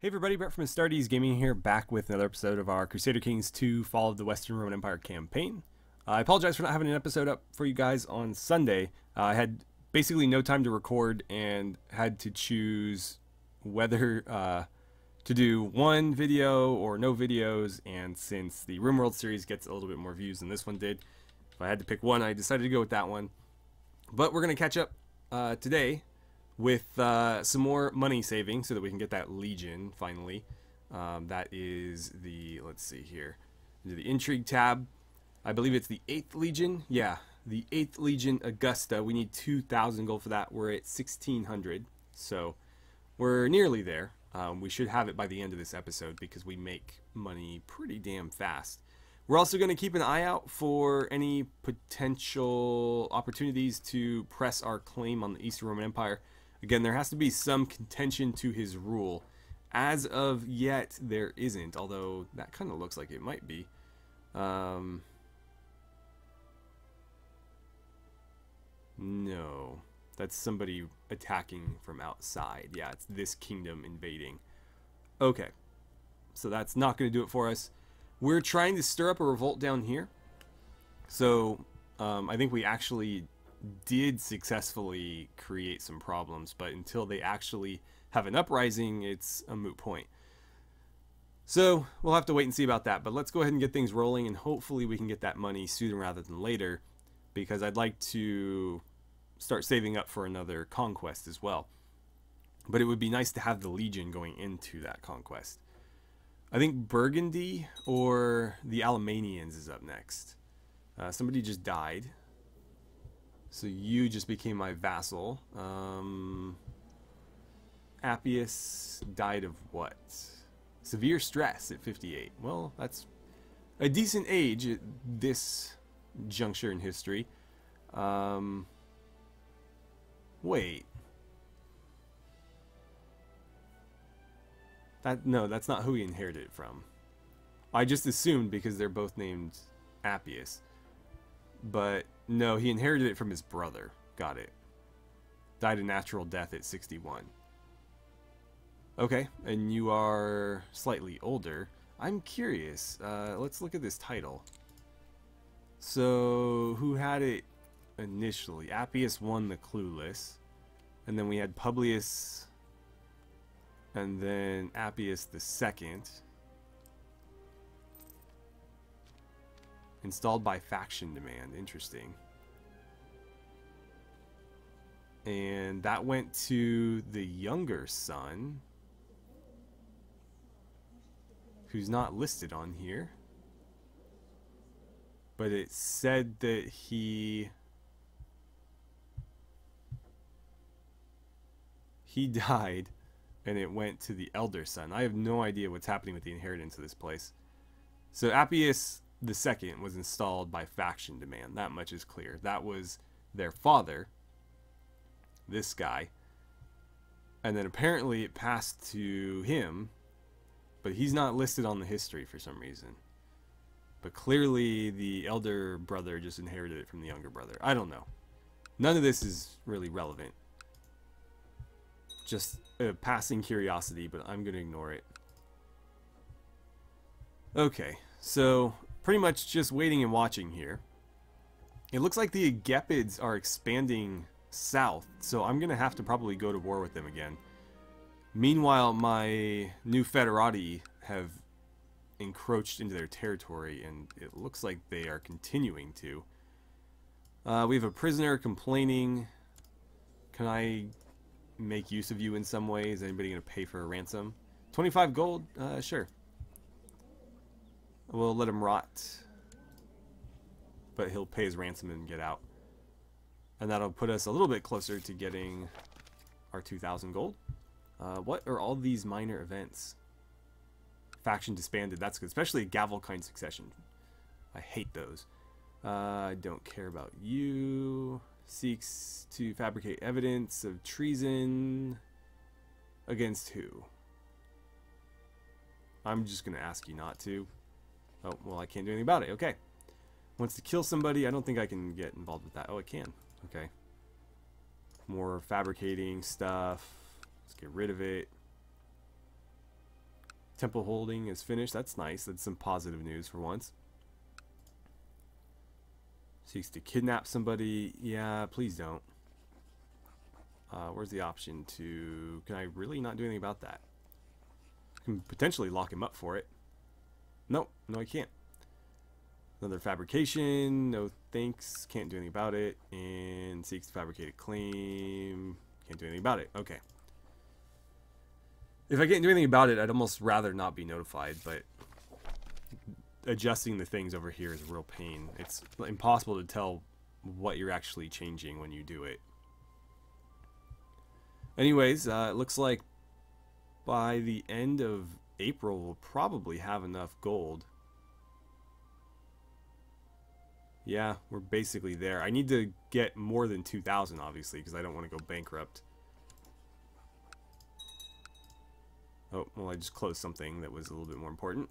Hey everybody, Brett from AstartesGaming here, back with another episode of our Crusader Kings 2 Fall of the Western Roman Empire campaign. I apologize for not having an episode up for you guys on Sunday. I had basically no time to record and had to choose whether to do one video or no videos, and since the RimWorld series gets a little bit more views than this one did, if I had to pick one, I decided to go with that one. But we're going to catch up today with some more money saving so that we can get that legion finally. That is the, let's see here, into the intrigue tab. I believe it's the 8th legion. Yeah, the 8th legion Augusta. We need 2,000 gold for that. We're at 1,600, so we're nearly there. We should have it by the end of this episode because we make money pretty damn fast. We're also going to keep an eye out for any potential opportunities to press our claim on the Eastern Roman Empire. Again, there has to be some contention to his rule. As of yet, there isn't, although that kind of looks like it might be. No, that's somebody attacking from outside. Yeah, it's this kingdom invading. Okay, so that's not going to do it for us. We're trying to stir up a revolt down here. So, I think we actually did successfully create some problems, but until they actually have an uprising, it's a moot point. So we'll have to wait and see about that, but let's go ahead and get things rolling, and hopefully we can get that money sooner rather than later, because I'd like to start saving up for another conquest as well. But it would be nice to have the legion going into that conquest. I think Burgundy or the Alemannians is up next. Somebody just died. So you just became my vassal. Appius died of what? Severe stress at 58. Well, that's a decent age at this juncture in history. Wait. No, that's not who he inherited it from. I just assumed because they're both named Appius. But no, he inherited it from his brother. Got it. Died a natural death at 61. Okay, and you are slightly older. I'm curious. Let's look at this title. So, who had it initially? Appius won the Clueless. And then we had Publius. And then Appius the Second. Installed by faction demand. Interesting. And that went to the younger son, who's not listed on here. But it said that he died, and it went to the elder son. I have no idea what's happening with the inheritance of this place. So Appius the Second was installed by faction demand. That much is clear. That was their father, this guy, and then apparently it passed to him, but he's not listed on the history for some reason. But clearly the elder brother just inherited it from the younger brother. I don't know. None of this is really relevant. Just a passing curiosity, but I'm going to ignore it. Okay, so pretty much just waiting and watching here. It looks like the Gepids are expanding south, so I'm going to have to probably go to war with them again. Meanwhile, my new Federati have encroached into their territory, and it looks like they are continuing to. We have a prisoner complaining. Can I make use of you in some way? Is anybody going to pay for a ransom? 25 gold? Sure. We'll let him rot, but he'll pay his ransom and get out. And that'll put us a little bit closer to getting our 2,000 gold. What are all these minor events? Faction disbanded. That's good, especially Gavelkind succession. I hate those. I don't care about you. Seeks to fabricate evidence of treason. Against who? I'm just going to ask you not to. Oh, well, I can't do anything about it. Okay. Wants to kill somebody. I don't think I can get involved with that. Oh, I can. Okay. More fabricating stuff. Let's get rid of it. Temple holding is finished. That's nice. That's some positive news for once. Seeks to kidnap somebody. Yeah, please don't. Where's the option to... Can I really not do anything about that? I can potentially lock him up for it. Nope. No, I can't. Another fabrication. No thanks. Can't do anything about it. And seeks to fabricate a claim. Can't do anything about it. Okay. If I can't do anything about it, I'd almost rather not be notified, but adjusting the things over here is a real pain. It's impossible to tell what you're actually changing when you do it. Anyways, it looks like by the end of April, we'll probably have enough gold. Yeah, we're basically there. I need to get more than 2,000, obviously, because I don't want to go bankrupt. Oh, well, I just closed something that was a little bit more important.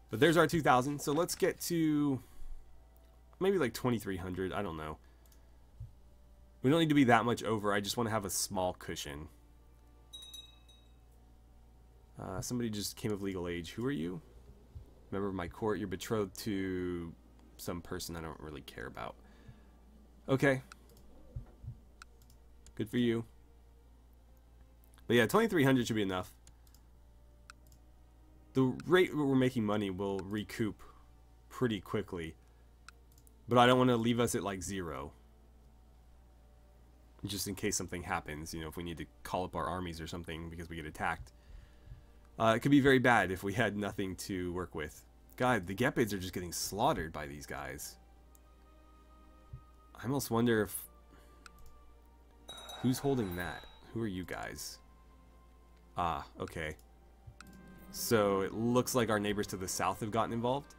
But there's our 2,000. So let's get to maybe like 2,300. I don't know. We don't need to be that much over. I just want to have a small cushion. Somebody just came of legal age. Who are you? Member of my court. You're betrothed to some person I don't really care about. Okay. Good for you. But yeah, 2,300 should be enough. The rate we're making money will recoup pretty quickly. But I don't want to leave us at like 0. Just in case something happens, you know, if we need to call up our armies or something because we get attacked. It could be very bad if we had nothing to work with. God, the Gepids are just getting slaughtered by these guys. I almost wonder if... Who's holding that? Who are you guys? Ah, okay. So it looks like our neighbors to the south have gotten involved.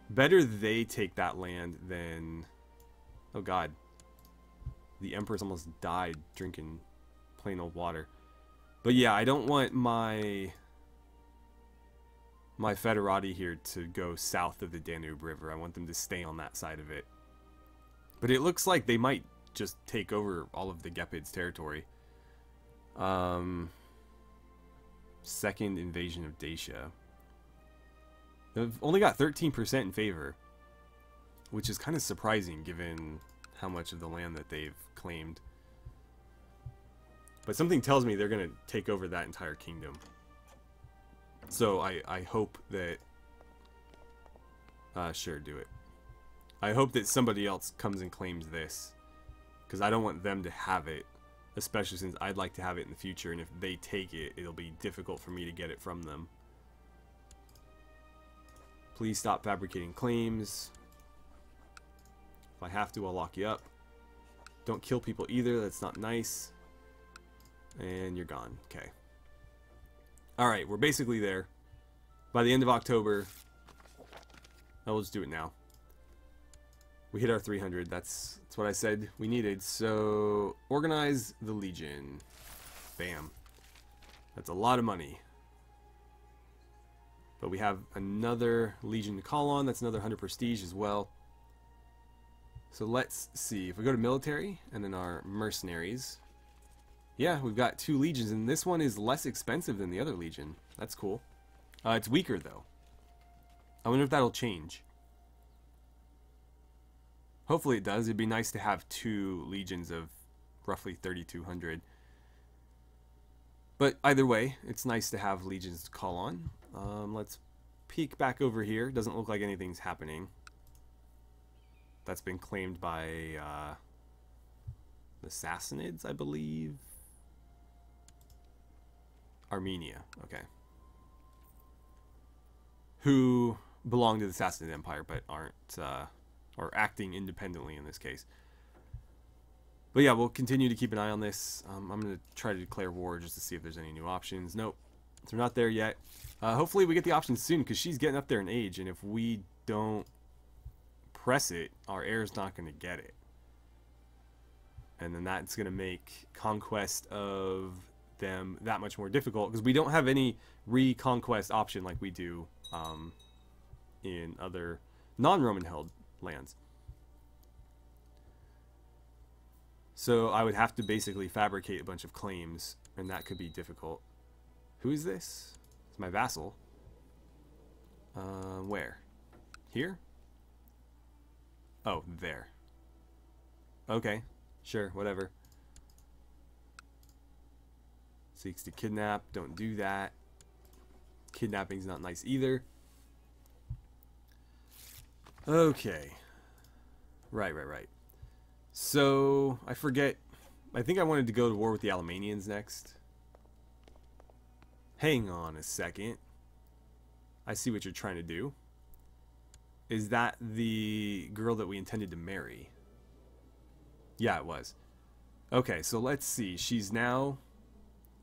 Better they take that land than... Oh god. The Empress almost died drinking plain old water. But yeah, I don't want my Federati here to go south of the Danube River. I want them to stay on that side of it. But it looks like they might just take over all of the Gepids' territory. Second invasion of Dacia. They've only got 13% in favor, which is kind of surprising given how much of the land that they've claimed. But something tells me they're going to take over that entire kingdom. So I hope that... sure, do it. I hope that somebody else comes and claims this. Because I don't want them to have it. Especially since I'd like to have it in the future. And if they take it, it'll be difficult for me to get it from them. Please stop fabricating claims. If I have to, I'll lock you up. Don't kill people either. That's not nice. And you're gone. Okay. Alright, we're basically there. By the end of October... We'll just do it now. We hit our 300. That's what I said we needed. So, organize the Legion. Bam. That's a lot of money. But we have another Legion to call on. That's another 100 prestige as well. So let's see. If we go to military and then our mercenaries... Yeah, we've got 2 legions, and this one is less expensive than the other legion. That's cool. It's weaker, though. I wonder if that'll change. Hopefully it does. It'd be nice to have 2 legions of roughly 3,200. But either way, it's nice to have legions to call on. Let's peek back over here. Doesn't look like anything's happening. That's been claimed by the Sassanids, I believe. Armenia, okay. Who belong to the Sassanid Empire but aren't, or acting independently in this case. But yeah, we'll continue to keep an eye on this. I'm going to try to declare war just to see if there's any new options. Nope, they're not there yet. Hopefully we get the options soon because she's getting up there in age, and if we don't press it, our heir's not going to get it. And then that's going to make conquest of them that much more difficult because we don't have any reconquest option like we do in other non-Roman held lands. So I would have to basically fabricate a bunch of claims, and that could be difficult. Who is this? It's my vassal. Where? Here? Oh, there. Okay, sure, whatever. Seeks to kidnap. Don't do that. Kidnapping's not nice either. Okay. Right. So, I forget. I think I wanted to go to war with the Alemannians next. Hang on a second. I see what you're trying to do. Is that the girl that we intended to marry? Yeah, it was. Okay, so let's see. She's now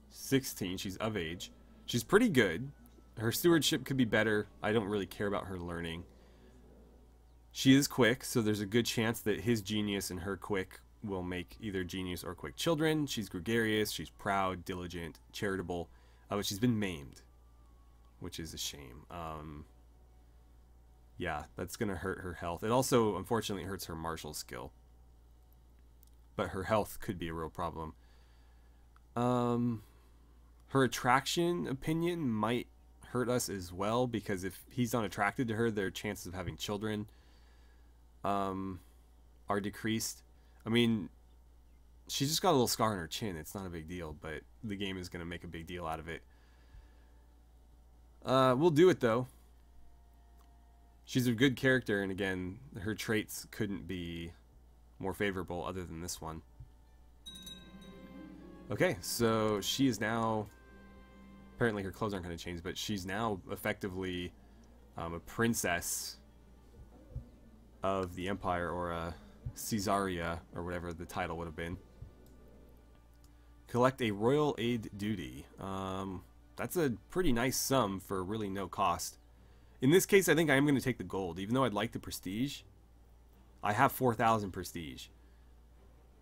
16. She's of age. She's pretty good. Her stewardship could be better. I don't really care about her learning. She is quick, so there's a good chance that his genius and her quick will make either genius or quick children. She's gregarious. She's proud, diligent, charitable. But she's been maimed, which is a shame. Yeah, that's going to hurt her health. It also, unfortunately, hurts her martial skill. But her health could be a real problem. Her attraction opinion might hurt us as well, because if he's not attracted to her, their chances of having children are decreased. I mean, she's just got a little scar on her chin. It's not a big deal, but the game is going to make a big deal out of it. We'll do it, though. She's a good character, and again, her traits couldn't be more favorable other than this one. Okay, so she is now... Apparently her clothes aren't going to change, but she's now effectively a princess of the Empire, or a Caesarea, or whatever the title would have been. Collect a royal aid duty. That's a pretty nice sum for really no cost. In this case, I think I am going to take the gold, even though I'd like the prestige. I have 4,000 prestige.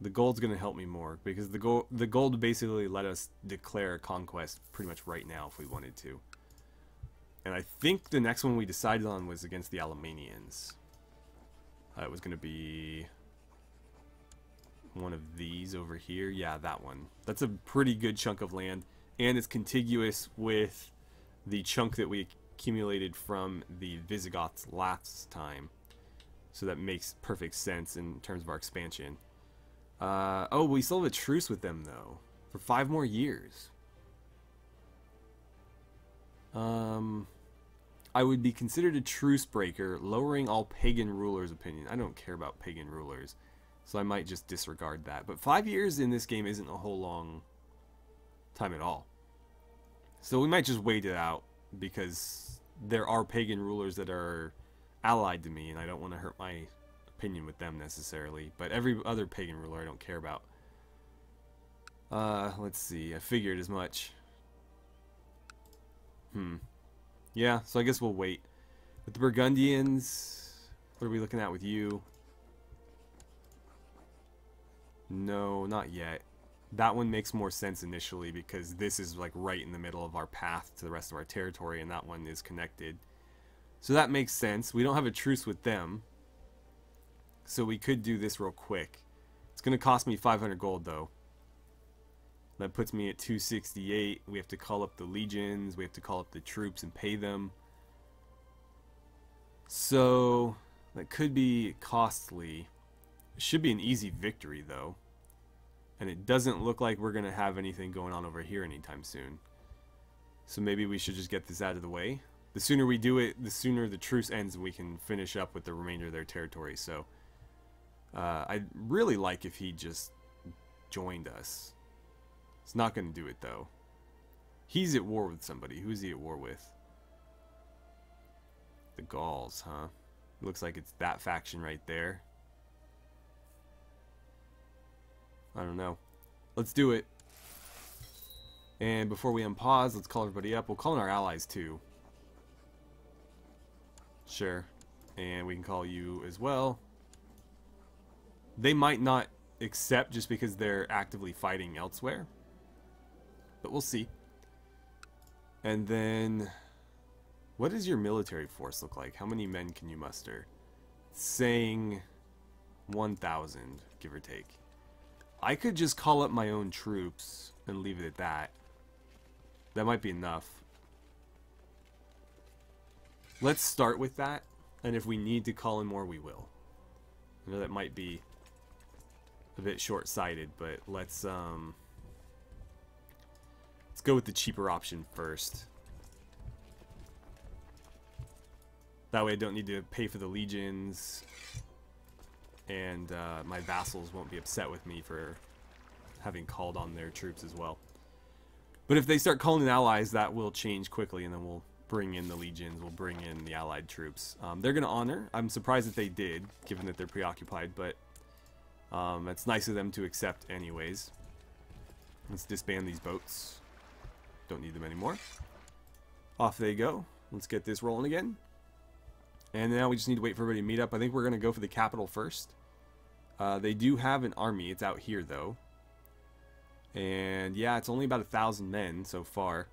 The gold's going to help me more, because the gold basically let us declare a conquest pretty much right now if we wanted to. And I think the next one we decided on was against the Alemannians. It was going to be one of these over here. Yeah, that one. That's a pretty good chunk of land, and it's contiguous with the chunk that we accumulated from the Visigoths last time. So that makes perfect sense in terms of our expansion. Oh, we still have a truce with them, though, for 5 more years. I would be considered a truce breaker, lowering all pagan rulers' opinion. I don't care about pagan rulers, so I might just disregard that. But 5 years in this game isn't a whole long time at all. So we might just wait it out, because there are pagan rulers that are allied to me, and I don't want to hurt my opinion with them necessarily. But every other pagan ruler I don't care about. Let's see. I figured as much. Yeah, so I guess we'll wait. With the Burgundians, what are we looking at with you? No, not yet. That one makes more sense initially, because this is like right in the middle of our path to the rest of our territory, and that one is connected. So that makes sense. We don't have a truce with them, so we could do this real quick. It's going to cost me 500 gold, though. That puts me at 268. We have to call up the legions. We have to call up the troops and pay them. So that could be costly. It should be an easy victory, though. And it doesn't look like we're going to have anything going on over here anytime soon. So maybe we should just get this out of the way. The sooner we do it, the sooner the truce ends and we can finish up with the remainder of their territory. So I'd really like if he just joined us. It's not going to do it, though. He's at war with somebody. Who's he at war with? The Gauls, huh? Looks like it's that faction right there. I don't know. Let's do it. And before we unpause, let's call everybody up. We'll call in our allies, too. Sure. And we can call you as well. They might not accept just because they're actively fighting elsewhere. But we'll see. And then, what does your military force look like? How many men can you muster? It's saying 1,000, give or take. I could just call up my own troops and leave it at that. That might be enough. Let's start with that, and if we need to call in more, we will. I know that might be a bit short-sighted, but let's go with the cheaper option first. That way I don't need to pay for the legions, and my vassals won't be upset with me for having called on their troops as well. But if they start calling in allies, that will change quickly, and then we'll bring in the legions, we'll bring in the allied troops. They're going to honor. I'm surprised that they did, given that they're preoccupied, but it's nice of them to accept anyways. Let's disband these boats. Don't need them anymore. Off they go. Let's get this rolling again. And now we just need to wait for everybody to meet up. I think we're going to go for the capital first. They do have an army. It's out here, though. And yeah, it's only about 1,000 men so far.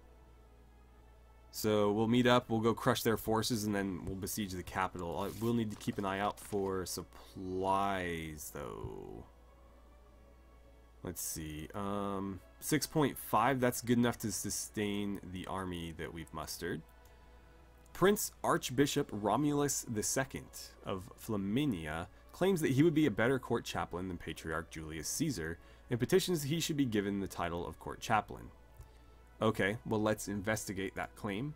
So we'll meet up, we'll go crush their forces, and then we'll besiege the capital. We'll need to keep an eye out for supplies, though. Let's see. 6.5, that's good enough to sustain the army that we've mustered. Prince Archbishop Romulus II of Flaminia claims that he would be a better court chaplain than Patriarch Julius Caesar, and petitions he should be given the title of court chaplain. Okay, well, let's investigate that claim.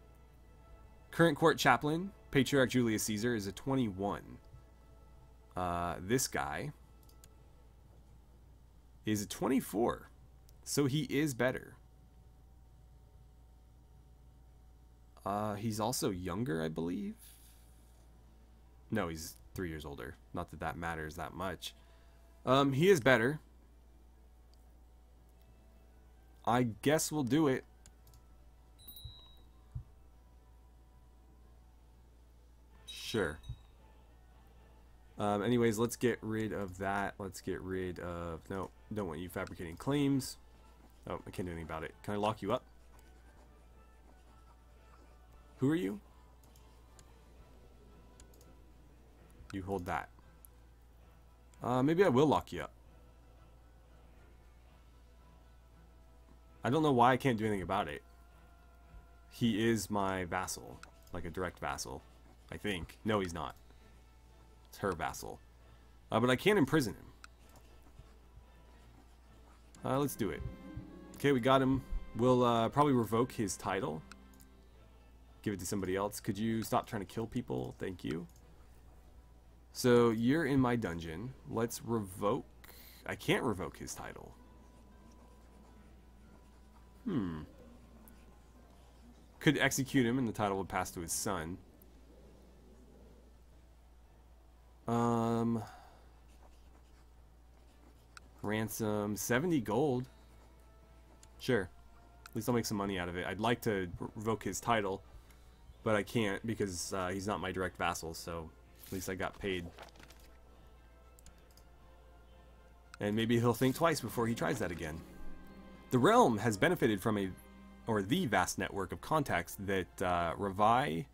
Current court chaplain, Patriarch Julius Caesar, is a 21. This guy is a 24. So he is better. He's also younger, I believe. No, he's 3 years older. Not that that matters that much. He is better. I guess we'll do it. Sure. Anyways, let's get rid of that. Let's get rid of... No, don't want you fabricating claims. Oh, I can't do anything about it. Can I lock you up? Who are you? You hold that. Maybe I will lock you up. I don't know why I can't do anything about it. He is my vassal. Like a direct vassal. I think. No, he's not. It's her vassal. But I can imprison him. Let's do it. Okay, we got him. We'll probably revoke his title. Give it to somebody else. Could you stop trying to kill people? Thank you. So, you're in my dungeon. Let's revoke... I can't revoke his title. Could execute him and the title would pass to his son. Ransom, 70 gold. Sure. At least I'll make some money out of it. I'd like to revoke his title, but I can't because he's not my direct vassal, so at least I got paid. And maybe he'll think twice before he tries that again. The realm has benefited from the vast network of contacts that Revi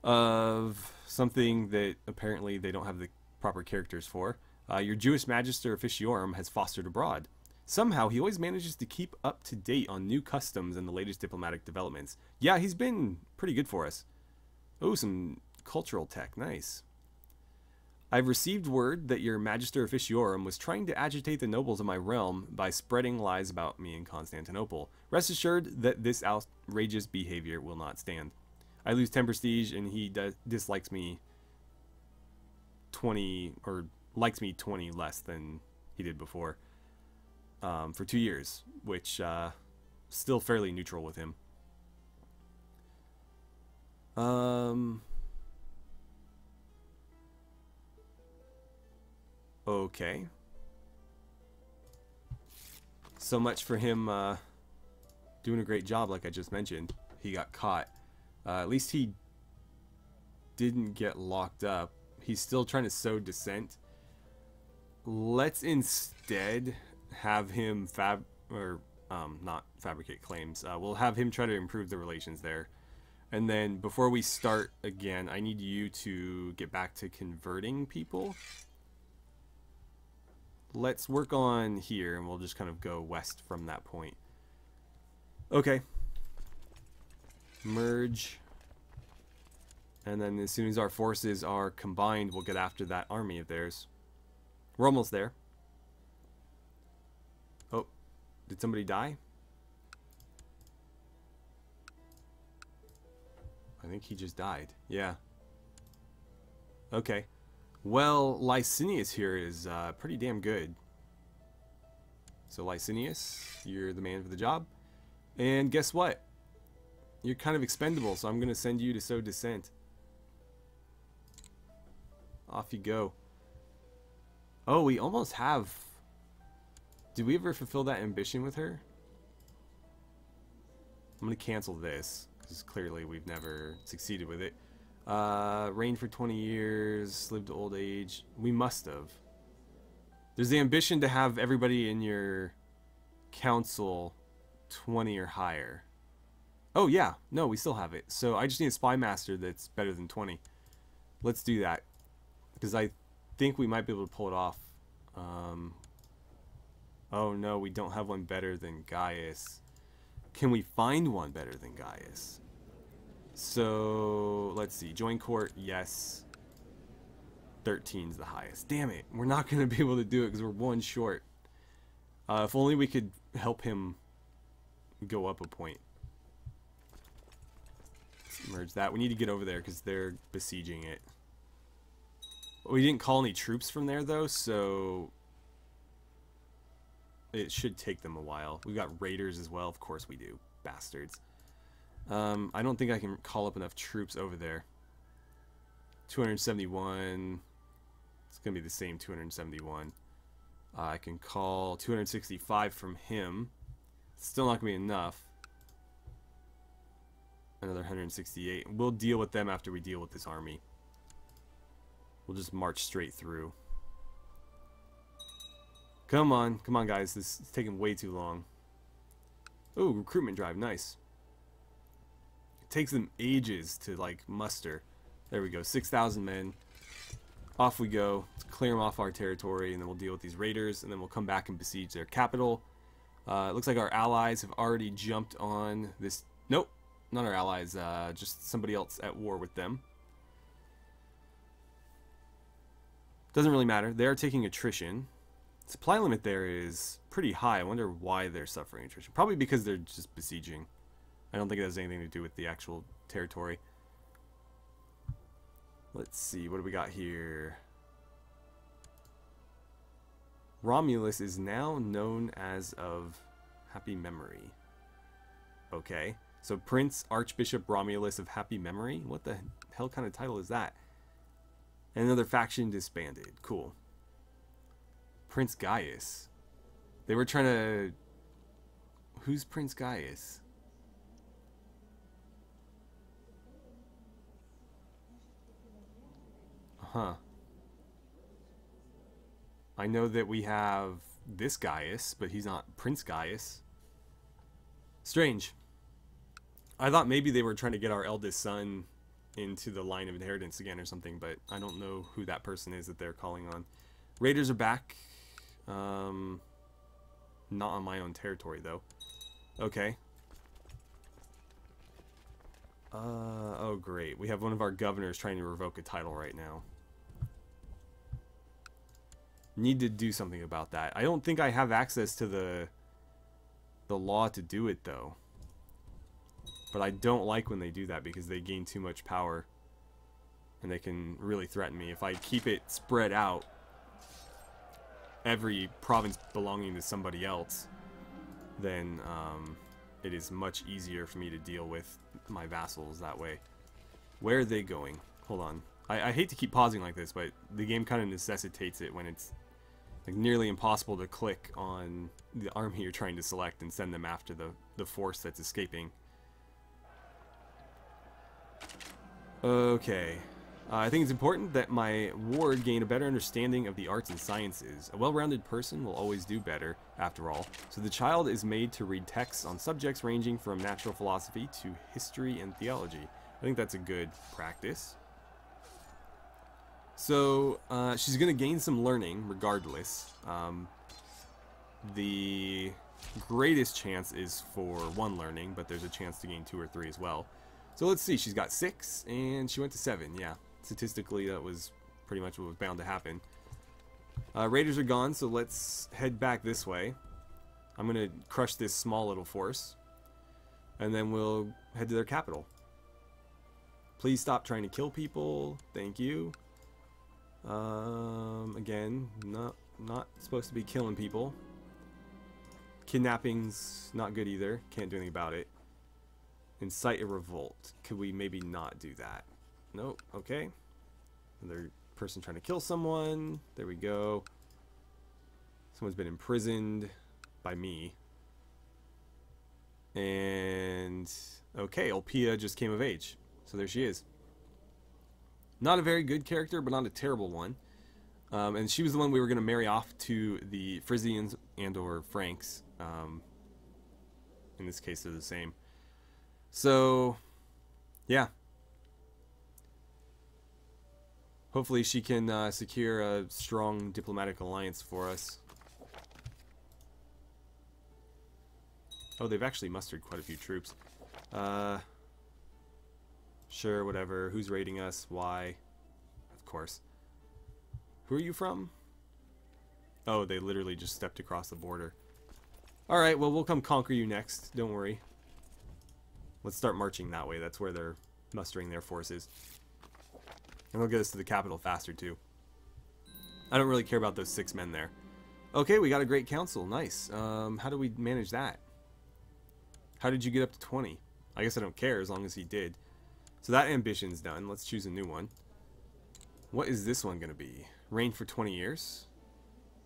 of something that apparently they don't have the proper characters for. Your Jewish Magister Officiorum has fostered abroad. Somehow, he always manages to keep up to date on new customs and the latest diplomatic developments. Yeah, he's been pretty good for us. Oh, some cultural tech. Nice. I've received word that your Magister Officiorum was trying to agitate the nobles of my realm by spreading lies about me in Constantinople. Rest assured that this outrageous behavior will not stand. I lose 10 prestige and he dislikes me 20, or likes me 20 less than he did before. For 2 years, which still fairly neutral with him. Okay. So much for him doing a great job, like I just mentioned. He got caught. At least he didn't get locked up. He's still trying to sow dissent. Let's instead have him not fabricate claims. We'll have him try to improve the relations there. And then before we start again, I need you to get back to converting people. Let's work on here, and we'll just kind of go west from that point. Okay. Merge. And then as soon as our forces are combined, we'll get after that army of theirs. We're almost there. Oh, did somebody die? I think he just died. Yeah. Okay. Well, Licinius here is pretty damn good. So Licinius, you're the man for the job. And guess what? You're kind of expendable, so I'm going to send you to sow dissent. Off you go. Oh, we almost have... Did we ever fulfill that ambition with her? I'm going to cancel this, because clearly we've never succeeded with it. Reigned for 20 years, lived to old age. We must have. There's the ambition to have everybody in your council 20 or higher. Oh yeah, no, we still have it. So I just need a spy master that's better than 20. Let's do that, because I think we might be able to pull it off. Oh no, we don't have one better than Gaius. Can we find one better than Gaius? So let's see. Join court, yes. 13's the highest. Damn it, we're not going to be able to do it because we're one short. If only we could help him go up a point. Let's merge that. We need to get over there because they're besieging it. We didn't call any troops from there though, so it should take them a while. We've got raiders as well. Of course we do. Bastards. I don't think I can call up enough troops over there. 271. It's going to be the same 271. I can call 265 from him. Still not going to be enough. Another 168. We'll deal with them after we deal with this army. We'll just march straight through. Come on guys, this is taking way too long. Oh, recruitment drive, nice. It takes them ages to like muster. There we go, 6,000 men. Off we go. Let's clear them off our territory, and then we'll deal with these raiders, and then we'll come back and besiege their capital. It looks like our allies have already jumped on this. Nope, not our allies, just somebody else at war with them. Doesn't really matter. They are taking attrition. Supply limit there is pretty high. I wonder why they're suffering attrition. Probably because they're just besieging. I don't think it has anything to do with the actual territory. Let's see, what do we got here? Romulus is now known as of happy memory. Okay, so Prince Archbishop Romulus of happy memory? What the hell kind of title is that? And another faction disbanded. Cool. Prince Gaius. They were trying to... Who's Prince Gaius? Huh. I know that we have this Gaius, but he's not Prince Gaius. Strange. I thought maybe they were trying to get our eldest son into the line of inheritance again or something, but I don't know who that person is that they're calling on. Raiders are back. Not on my own territory, though. Okay. Oh, great. We have one of our governors trying to revoke a title right now. Need to do something about that. I don't think I have access to the law to do it, though. But I don't like when they do that because they gain too much power. And they can really threaten me. If I keep it spread out, every province belonging to somebody else, then it is much easier for me to deal with my vassals that way. Where are they going? Hold on. I hate to keep pausing like this, but the game kind of necessitates it when it's like nearly impossible to click on the army you're trying to select and send them after the force that's escaping. Okay. I think it's important that my ward gain a better understanding of the arts and sciences. A well-rounded person will always do better, after all. So the child is made to read texts on subjects ranging from natural philosophy to history and theology. I think that's a good practice. So she's going to gain some learning regardless. The greatest chance is for 1 learning, but there's a chance to gain 2 or 3 as well. So let's see, she's got 6, and she went to 7, yeah. Statistically, that was pretty much what was bound to happen. Raiders are gone, so let's head back this way. I'm going to crush this small little force, and then we'll head to their capital. Please stop trying to kill people. Thank you. Again, not supposed to be killing people. Kidnapping's not good either. Can't do anything about it. Incite a revolt. Could we maybe not do that? Nope. Okay. Another person trying to kill someone. There we go. Someone's been imprisoned by me. And okay, Olpia just came of age. So there she is. Not a very good character, but not a terrible one. And she was the one we were going to marry off to the Frisians and or Franks. In this case, they're the same. So, yeah. Hopefully she can secure a strong diplomatic alliance for us. Oh, they've actually mustered quite a few troops. Sure, whatever. Who's raiding us? Why? Of course. Who are you from? Oh, they literally just stepped across the border. Alright, well, we'll come conquer you next. Don't worry. Let's start marching that way. That's where they're mustering their forces. And they'll get us to the capital faster, too. I don't really care about those 6 men there. Okay, we got a great council. Nice. How do we manage that? How did you get up to 20? I guess I don't care as long as he did. So that ambition's done. Let's choose a new one. What is this one going to be? Reign for 20 years?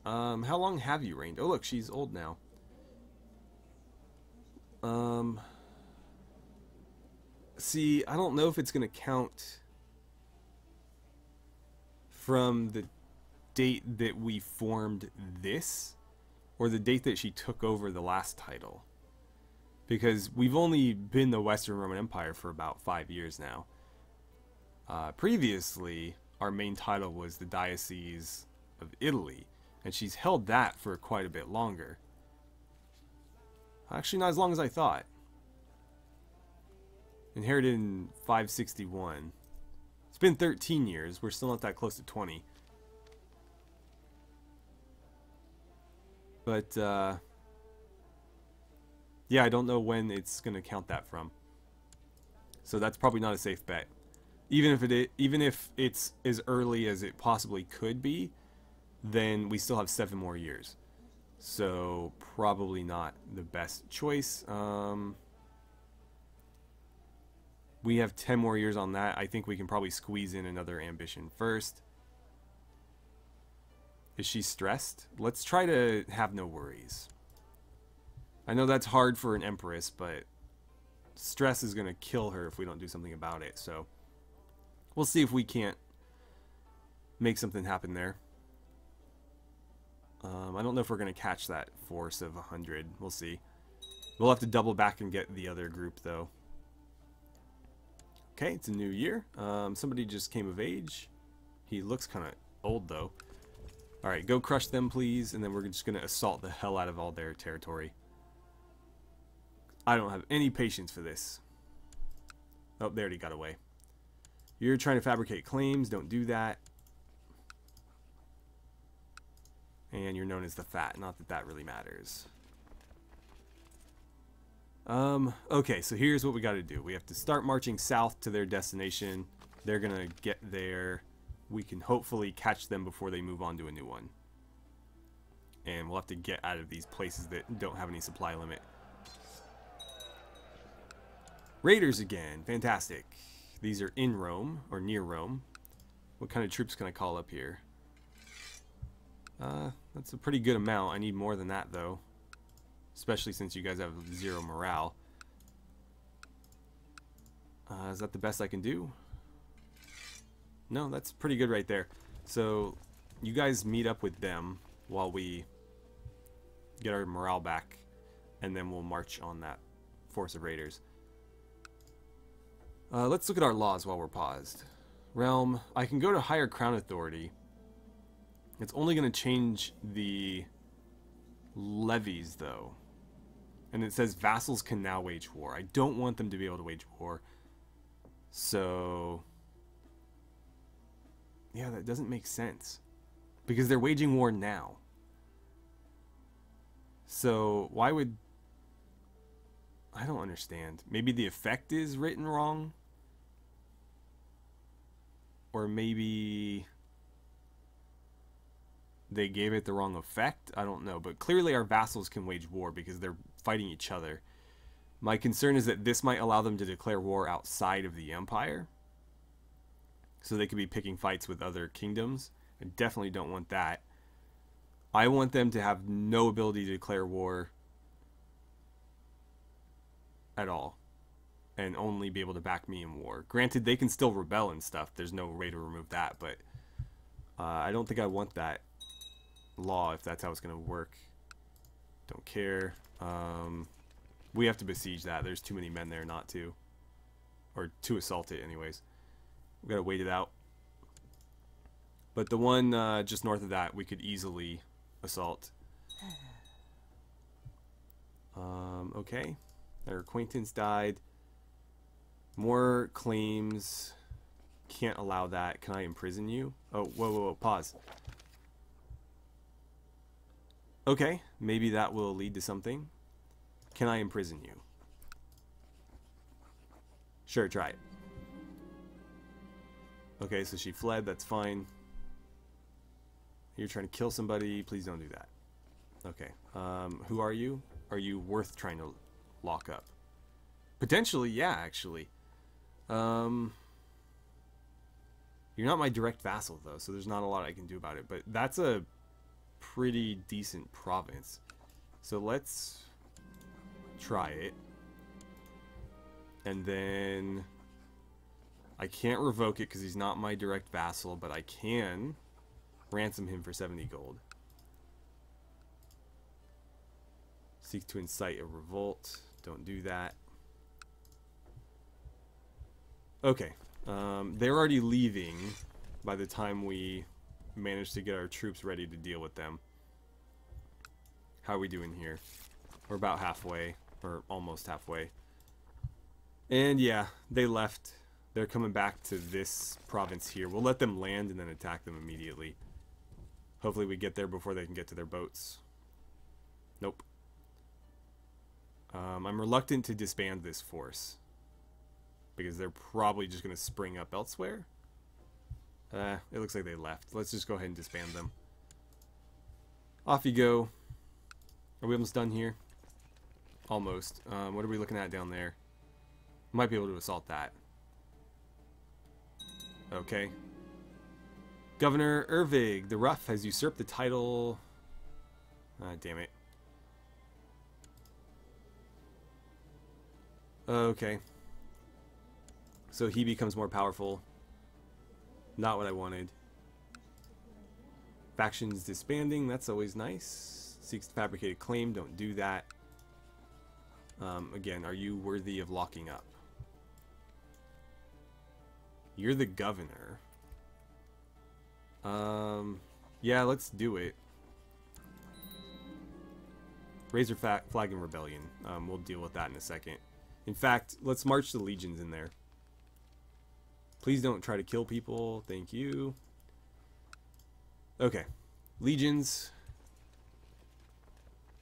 How long have you reigned? Oh, look, she's old now. See, I don't know if it's going to count from the date that we formed this or the date that she took over the last title. Because we've only been the Western Roman Empire for about 5 years now. Previously, our main title was the Diocese of Italy, and she's held that for quite a bit longer. Actually, not as long as I thought. Inherited in 561. It's been 13 years. We're still not that close to 20. But, yeah, I don't know when it's going to count that from. So that's probably not a safe bet. Even if it's as early as it possibly could be, then we still have 7 more years. So probably not the best choice. We have 10 more years on that. I think we can probably squeeze in another ambition first. Is she stressed? Let's try to have no worries. I know that's hard for an empress, but stress is going to kill her if we don't do something about it. So we'll see if we can't make something happen there. I don't know if we're going to catch that force of 100. We'll see. We'll have to double back and get the other group, though. Okay, it's a new year. Somebody just came of age. He looks kind of old, though. Alright, go crush them, please, and then we're just going to assault the hell out of all their territory. I don't have any patience for this. Oh, they already got away. You're trying to fabricate claims. Don't do that. And you're known as the Fat. Not that that really matters. Okay, so here's what we got to do. We have to start marching south to their destination. They're going to get there. We can hopefully catch them before they move on to a new one. And we'll have to get out of these places that don't have any supply limit. Raiders again. Fantastic. These are in Rome, or near Rome. What kind of troops can I call up here? That's a pretty good amount. I need more than that, though. Especially since you guys have 0 morale. Is that the best I can do? No, that's pretty good right there. So, you guys meet up with them while we get our morale back. And then we'll march on that force of raiders. Let's look at our laws while we're paused. Realm. I can go to higher crown authority. It's only going to change the levies, though. And it says vassals can now wage war. I don't want them to be able to wage war. So, yeah, that doesn't make sense. Because they're waging war now. So, why would... I don't understand. Maybe the effect is written wrong? Or maybe they gave it the wrong effect? I don't know. But clearly our vassals can wage war because they're fighting each other. My concern is that this might allow them to declare war outside of the empire. So they could be picking fights with other kingdoms. I definitely don't want that. I want them to have no ability to declare war at all. And only be able to back me in war. Granted, they can still rebel and stuff. There's no way to remove that. But I don't think I want that law if that's how it's going to work. Don't care. We have to besiege that. There's too many men there not to. Or to assault it anyways. We've got to wait it out. But the one just north of that, we could easily assault. Okay. Their acquaintance died. More claims. Can't allow that. Can I imprison you? Oh, whoa, whoa, whoa. Pause. Okay. Maybe that will lead to something. Can I imprison you? Sure, try it. Okay, so she fled. That's fine. You're trying to kill somebody. Please don't do that. Okay. Who are you? Are you worth trying to lock up? Potentially, yeah, actually. You're not my direct vassal, though, so there's not a lot I can do about it. But that's a pretty decent province. So let's try it. And then I can't revoke it because he's not my direct vassal, but I can ransom him for 70 gold. Seek to incite a revolt. Don't do that. Okay. They're already leaving by the time we manage to get our troops ready to deal with them. How are we doing here? We're about halfway, or almost halfway. And yeah, they left. They're coming back to this province here. We'll let them land and then attack them immediately. Hopefully we get there before they can get to their boats. Nope. I'm reluctant to disband this force. Because they're probably just going to spring up elsewhere. It looks like they left. Let's just go ahead and disband them. Off you go. Are we almost done here? Almost. What are we looking at down there? Might be able to assault that. Okay. Governor Ervig the Rough has usurped the title. Damn it. Okay. So he becomes more powerful. Not what I wanted. Factions disbanding. That's always nice. Seeks to fabricate a claim. Don't do that. Again, are you worthy of locking up? You're the governor. Yeah, let's do it. Razor Flag and Rebellion. We'll deal with that in a second. In fact, let's march the legions in there. Please don't try to kill people. Thank you. Okay. Legions.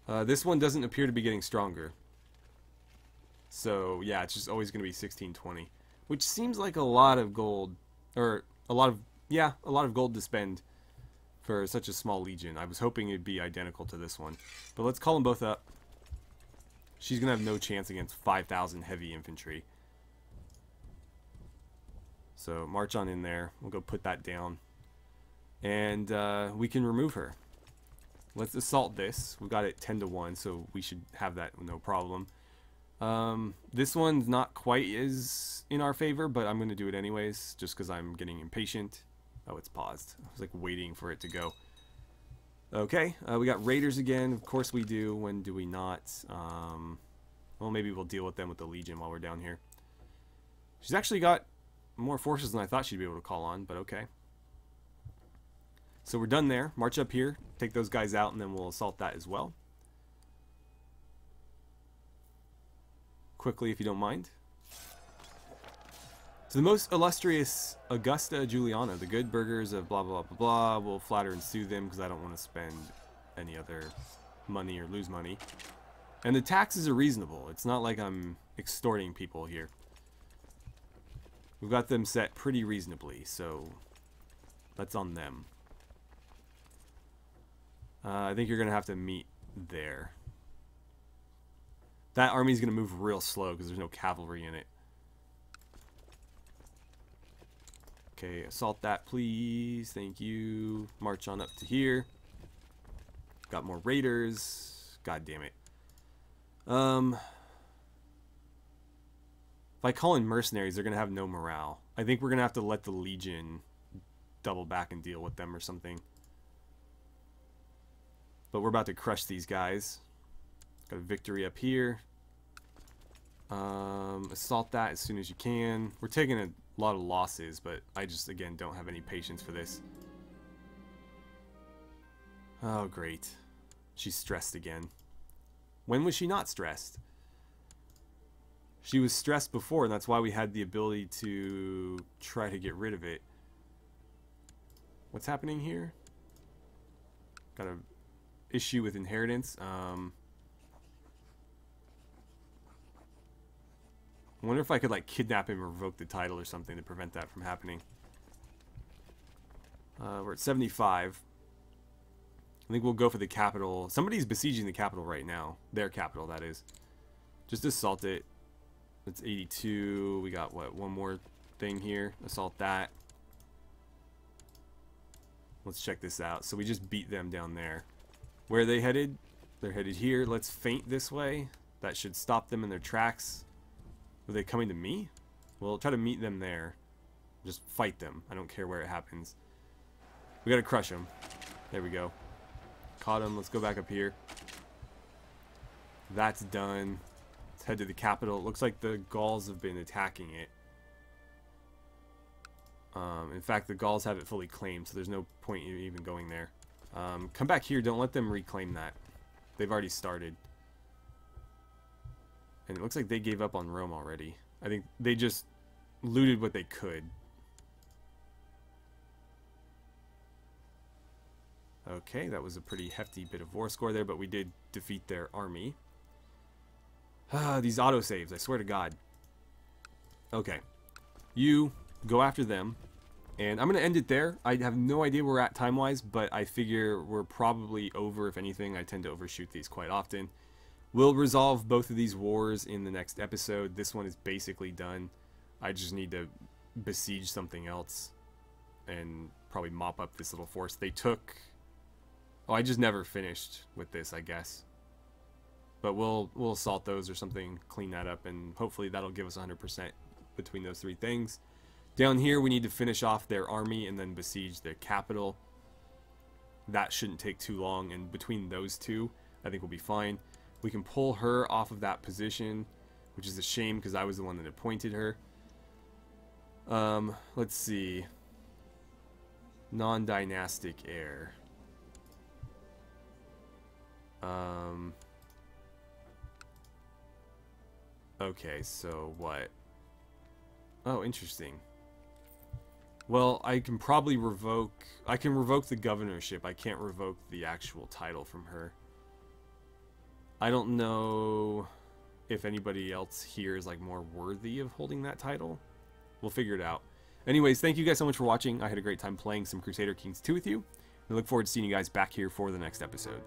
This one doesn't appear to be getting stronger. So, yeah, it's just always going to be 1620. Which seems like a lot of gold. Or, a lot of gold to spend for such a small legion. I was hoping it'd be identical to this one. But let's call them both up. She's going to have no chance against 5,000 heavy infantry. So, march on in there. We'll go put that down. And we can remove her. Let's assault this. We've got it 10-1, so we should have that no problem. This one's not quite as in our favor, but I'm going to do it anyways, just because I'm getting impatient. Oh, it's paused. I was like waiting for it to go. Okay, we got raiders again. Of course we do. When do we not? Well, maybe we'll deal with them with the Legion while we're down here. She's actually got more forces than I thought she'd be able to call on, but okay. So we're done there. March up here, take those guys out, and then we'll assault that as well. Quickly, if you don't mind. To the most illustrious Augusta Juliana, the good burghers of blah blah blah blah will flatter and sue them because I don't want to spend any other money or lose money. And the taxes are reasonable. It's not like I'm extorting people here. We've got them set pretty reasonably, so that's on them. I think you're going to have to meet there. That army's going to move real slow because there's no cavalry in it. Okay, assault that, please. Thank you. March on up to here. Got more raiders. God damn it. If I call in mercenaries, they're going to have no morale. I think we're going to have to let the Legion double back and deal with them or something. But we're about to crush these guys. Got a victory up here. Assault that as soon as you can. We're taking a lot of losses, but I just, again, don't have any patience for this. Oh, great. She's stressed again. When was she not stressed? She was stressed before, and that's why we had the ability to try to get rid of it. What's happening here? Got an issue with inheritance. I wonder if I could, like, kidnap him or revoke the title or something to prevent that from happening. We're at 75. I think we'll go for the capital. Somebody's besieging the capital right now. Their capital, that is. Just assault it. That's 82. We got, what, one more thing here. Assault that. Let's check this out. So we just beat them down there. Where are they headed? They're headed here. Let's feint this way. That should stop them in their tracks. Are they coming to me? We'll try to meet them there. Just fight them. I don't care where it happens. We gotta crush them. There we go. Caught him. Let's go back up here. That's done. Let's head to the capital. It looks like the Gauls have been attacking it. In fact, the Gauls have it fully claimed, so there's no point in even going there. Come back here. Don't let them reclaim that. They've already started. And it looks like they gave up on Rome already. I think they just looted what they could. Okay, that was a pretty hefty bit of war score there, but we did defeat their army. These autosaves, I swear to God. Okay. You go after them. And I'm going to end it there. I have no idea where we're at time-wise, but I figure we're probably over. If anything, I tend to overshoot these quite often. We'll resolve both of these wars in the next episode. This one is basically done. I just need to besiege something else and probably mop up this little force. They took... Oh, I just never finished with this, I guess. But we'll assault those or something, clean that up, and hopefully that'll give us 100% between those three things. Down here, we need to finish off their army and then besiege their capital. That shouldn't take too long, and between those two, I think we'll be fine. We can pull her off of that position, which is a shame because I was the one that appointed her. Let's see. Non-dynastic heir. Okay, so what? Oh, interesting. Well, I can probably revoke... I can revoke the governorship. I can't revoke the actual title from her. I don't know if anybody else here is like more worthy of holding that title. We'll figure it out. Anyways, thank you guys so much for watching. I had a great time playing some Crusader Kings 2 with you. I look forward to seeing you guys back here for the next episode.